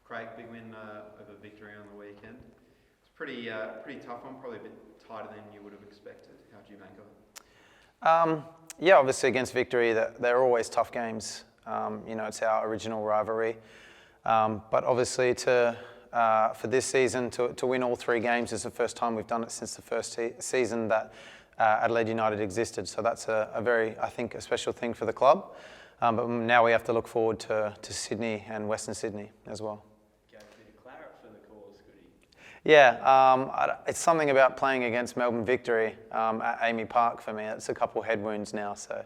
Craig, big win over Victory on the weekend. It's pretty tough one, probably a bit tighter than you would have expected. How do you make of it? Yeah, obviously against Victory, they're always tough games. It's our original rivalry. But obviously for this season to win all 3 games is the first time we've done it since the first season that Adelaide United existed. So that's a very, I think, a special thing for the club. But now we have to look forward to Sydney and Western Sydney as well. Gave a bit of claret for the cause, Goody. Yeah, it's something about playing against Melbourne Victory at Amy Park for me. It's a couple head wounds now, so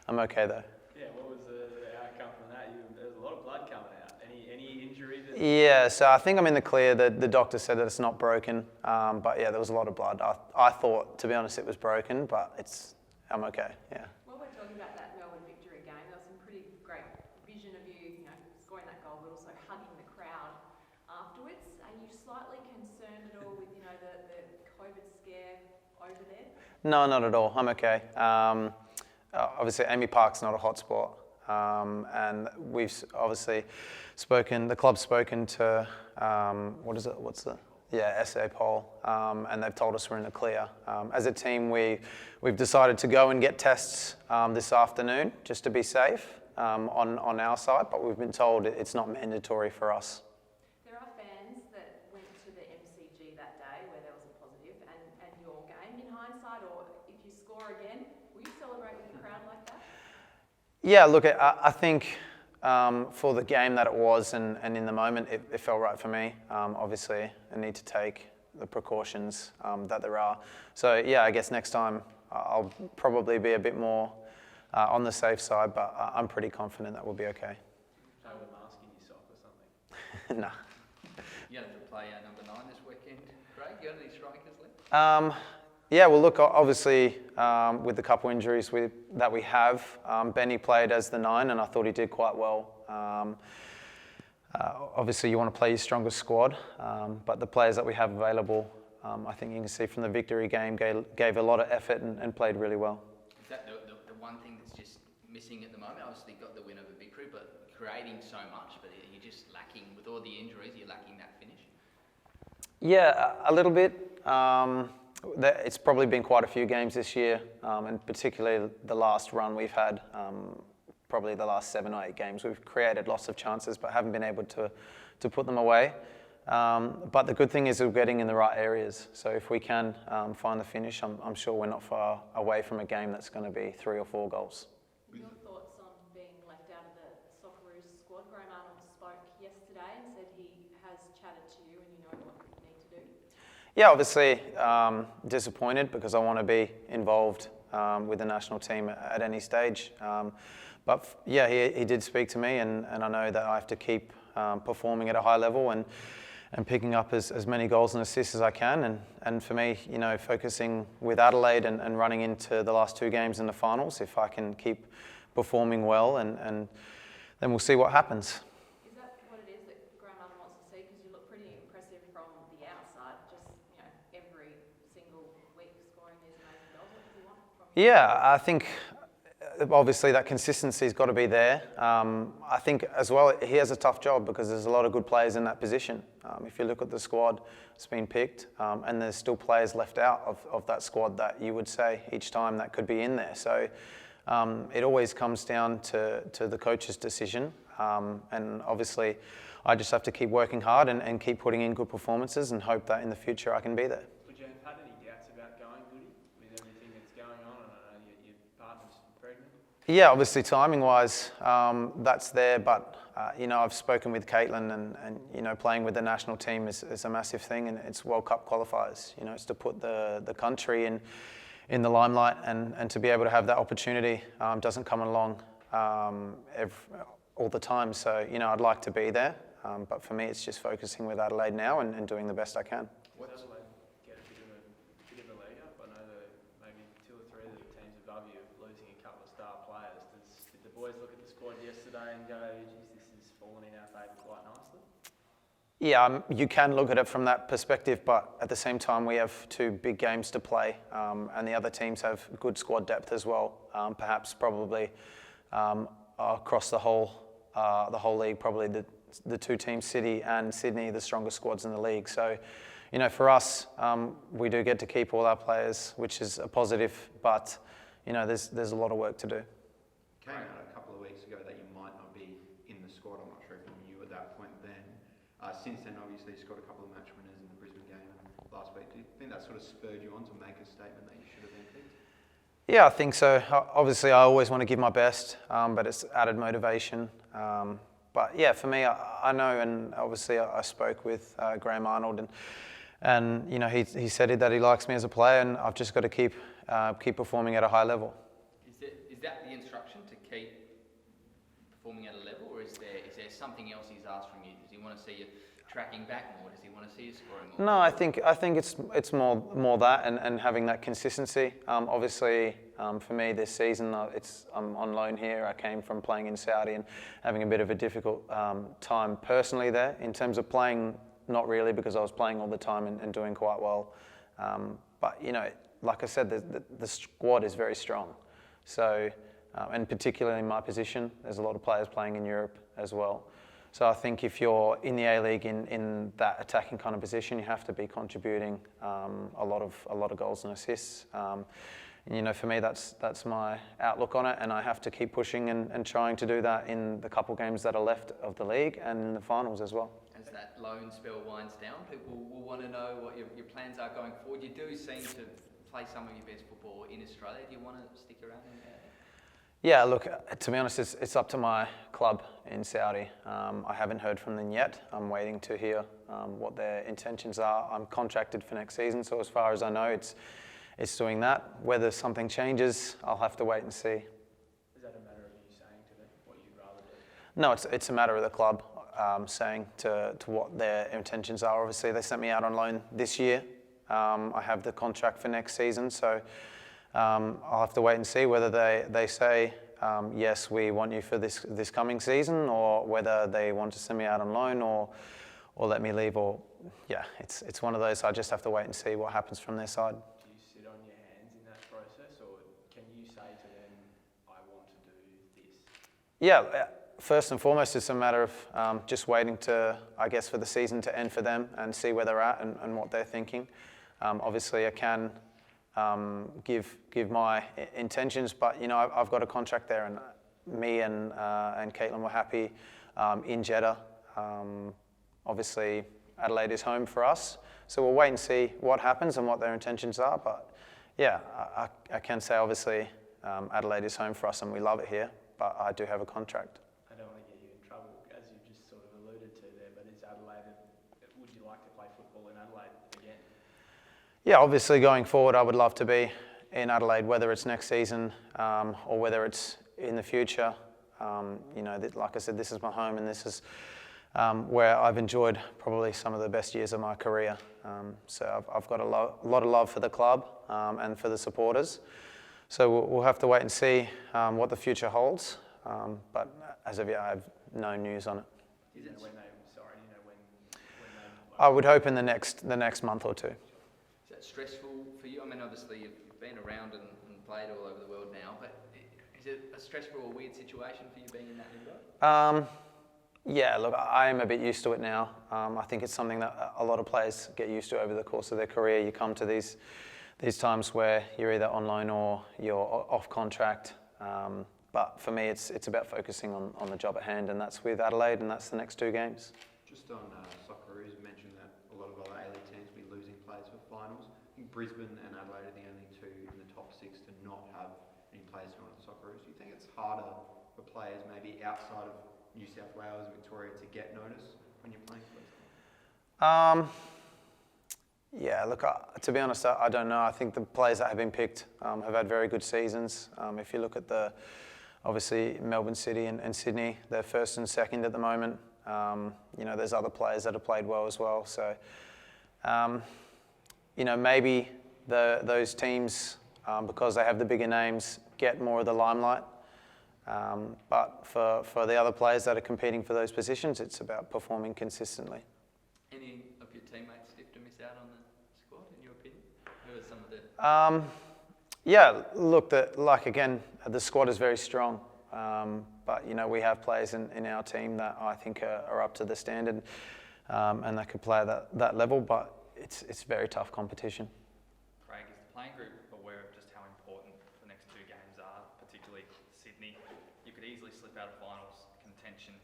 I'm okay though. Yeah, what was the outcome from that? There's a lot of blood coming out. Any injuries? Yeah, so I think I'm in the clear. The doctor said that it's not broken, but yeah, there was a lot of blood. I thought, to be honest, it was broken, but I'm okay. Yeah. While we're talking about that Melbourne Victory game, there was some pretty great vision of you, scoring that goal, but also hugging the crowd afterwards. Are you slightly concerned at all with, the COVID scare over there? No, not at all. I'm okay. Obviously, Amy Park's not a hotspot, and we've obviously the club's spoken to, SA Poll, and they've told us we're in the clear. As a team, we've decided to go and get tests this afternoon, just to be safe on our side, but we've been told it's not mandatory for us. There are fans that went to the MCG that day where there was a positive, and your game in hindsight, or if you score again, will you celebrate with the crowd like that? Yeah, look, I think for the game that it was and in the moment, it felt right for me. Obviously, I need to take the precautions that there are. So yeah, I guess next time I'll probably be a bit more on the safe side, but I'm pretty confident that we'll be okay. Have a mask in your sock or something? Nah. You going to play number 9 this weekend, Craig? You got any strikers left? Yeah, well, look, obviously, with the couple injuries that we have, Benny played as the 9, and I thought he did quite well. Obviously, you want to play your strongest squad, but the players that we have available, I think you can see from the Victory game, gave a lot of effort and played really well. Is that the one thing that's just missing at the moment? Obviously, got the win over Victory, but creating so much, but you're just lacking, with all the injuries, you're lacking that finish? Yeah, a little bit. It's probably been quite a few games this year, and particularly the last run we've had, probably the last 7 or 8 games. We've created lots of chances, but haven't been able to put them away. But the good thing is we're getting in the right areas. So if we can find the finish, I'm sure we're not far away from a game that's going to be 3 or 4 goals. Your thoughts on being left out of the Socceroos squad? Graham Arnold spoke yesterday and said he has chatted to you and you know what you need to do. Yeah, obviously disappointed because I want to be involved with the national team at any stage. But yeah, he did speak to me, and I know that I have to keep performing at a high level and picking up as many goals and assists as I can. And for me, focusing with Adelaide and running into the last 2 games in the finals, if I can keep performing well, and then we'll see what happens. Is that what it is that Graham Arnold wants to see? Because you look pretty impressive from the outside, just every single week scoring these amazing goals. What does he want from you? Yeah, I think obviously that consistency's got to be there. I think as well he has a tough job because there's a lot of good players in that position. If you look at the squad that's been picked, and there's still players left out of that squad that you would say each time that could be in there. So it always comes down to the coach's decision, and obviously I just have to keep working hard and keep putting in good performances and hope that in the future I can be there. Would you have had any doubts about going, Goody, with everything that's going on? I know your partner's pregnant. Yeah, obviously timing-wise, that's there, but I've spoken with Caitlin, and playing with the national team is a massive thing, and it's World Cup qualifiers. It's to put the country in the limelight, and to be able to have that opportunity doesn't come along all the time. So I'd like to be there, but for me it's just focusing with Adelaide now and doing the best I can. Does Adelaide get a bit of a leg up? I know that maybe 2 or 3 of the teams above you are losing a couple of star players. Did the boys look at the squad yesterday and go, geez, this has fallen in our favour quite nicely? Yeah, you can look at it from that perspective, but at the same time we have 2 big games to play, and the other teams have good squad depth as well. Perhaps probably across the whole league, probably the two teams, City and Sydney, the strongest squads in the league. So, for us, we do get to keep all our players, which is a positive, but, there's a lot of work to do. Came out a couple of weeks ago that you might not be in the squad. I'm not sure if you knew at that point then. Since then, obviously, you scored a couple of match winners in the Brisbane game last week. Do you think that sort of spurred you on to make a statement that you should have been picked? Yeah, I think so. Obviously, I always want to give my best, but it's added motivation. But yeah, for me, I know, and obviously I spoke with Graham Arnold, and he said that he likes me as a player, and I've just got to keep performing at a high level. Is that the instruction, to keep performing at a level, or is there something else he's asked from you? Does he want to see you tracking back more? Does he want to see you scoring more? No, I think it's more that and having that consistency. Obviously, for me this season, I'm on loan here. I came from playing in Saudi and having a bit of a difficult time personally there in terms of playing. Not really, because I was playing all the time and doing quite well. But like I said, the squad is very strong. So, and particularly in my position, there's a lot of players playing in Europe as well. So I think if you're in the A-League in that attacking kind of position, you have to be contributing a lot of goals and assists. For me, that's my outlook on it, and I have to keep pushing and trying to do that in the couple games that are left of the league and in the finals as well. As that loan spell winds down, people will want to know what your plans are going forward. You do seem to play some of your best football in Australia. Do you want to stick around in there? Yeah, look, to be honest, it's up to my club in Saudi. I haven't heard from them yet. I'm waiting to hear what their intentions are. I'm contracted for next season, so as far as I know, it's doing that. Whether something changes, I'll have to wait and see. Is that a matter of you saying to them what you'd rather do? No, it's a matter of the club saying to what their intentions are. Obviously, they sent me out on loan this year. I have the contract for next season, so I'll have to wait and see whether they say, yes, we want you for this coming season, or whether they want to send me out on loan or let me leave. Or yeah, it's one of those. I just have to wait and see what happens from their side. Do you sit on your hands in that process, or can you say to them, I want to do this? Yeah. First and foremost, it's a matter of just waiting for the season to end for them and see where they're at and what they're thinking. Obviously, I can give my intentions, but I've got a contract there, and me and Caitlin were happy in Jeddah. Obviously, Adelaide is home for us, so we'll wait and see what happens and what their intentions are. But yeah, I can say obviously Adelaide is home for us, and we love it here. But I do have a contract. I don't want to get you in trouble, as you just sort of alluded to there, but is Adelaide, would you like to play football in Adelaide again? Yeah, obviously going forward, I would love to be in Adelaide, whether it's next season or whether it's in the future. Like I said, this is my home, and this is where I've enjoyed probably some of the best years of my career. So I've got a lot of love for the club and for the supporters. So we'll have to wait and see what the future holds. But as of yet, I have no news on it. I would hope in the next month or two. Is that stressful for you? I mean, obviously you've been around and played all over the world now, but is it a stressful or weird situation for you being in that limbo? Yeah, look, I am a bit used to it now. I think it's something that a lot of players get used to over the course of their career. You come to these times where you're either on loan or you're off contract. But for me, it's about focusing on the job at hand, and that's with Adelaide, and that's the next two games. Just on Socceroos, you mentioned that a lot of other A-League teams will be losing players for finals. I think Brisbane and Adelaide are the only two in the top six to not have any players who are on the Socceroos. Do you think it's harder for players maybe outside of New South Wales and Victoria to get notice when you're playing for them? Yeah, look, to be honest, I don't know. I think the players that have been picked have had very good seasons. If you look at obviously Melbourne City and Sydney, they're first and second at the moment. There's other players that have played well as well. So, maybe those teams, because they have the bigger names, get more of the limelight. But for the other players that are competing for those positions, it's about performing consistently. Any of your teammates stiff to miss out on the squad, in your opinion? Who are some of the... Yeah, look, again, the squad is very strong. But we have players in our team that I think are up to the standard, and that could play at that level. But it's very tough competition. Craig, is the playing group aware of just how important the next two games are, particularly Sydney? You could easily slip out of finals contention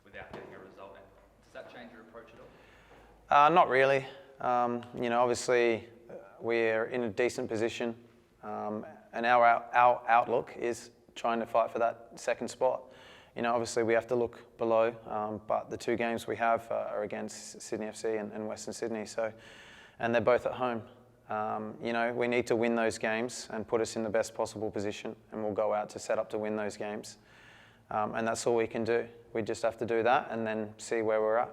without getting a result. And does that change your approach at all? Not really. Obviously we're in a decent position, and our outlook is trying to fight for that second spot. Obviously we have to look below, but the two games we have are against Sydney FC and Western Sydney, and they're both at home. We need to win those games and put us in the best possible position, and we'll go out to set up to win those games. And that's all we can do. We just have to do that and then see where we're at.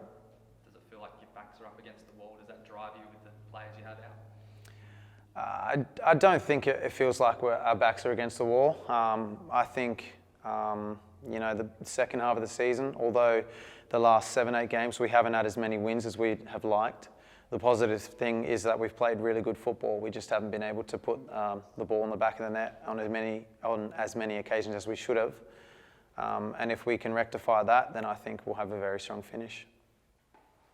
Does it feel like your backs are up against the wall? Does that drive you with the players you have out? I don't think it feels like our backs are against the wall. I think, the second half of the season, although the last 7-8 games we haven't had as many wins as we have liked, the positive thing is that we've played really good football. We just haven't been able to put the ball in the back of the net on as many occasions as we should have. And if we can rectify that, then I think we'll have a very strong finish.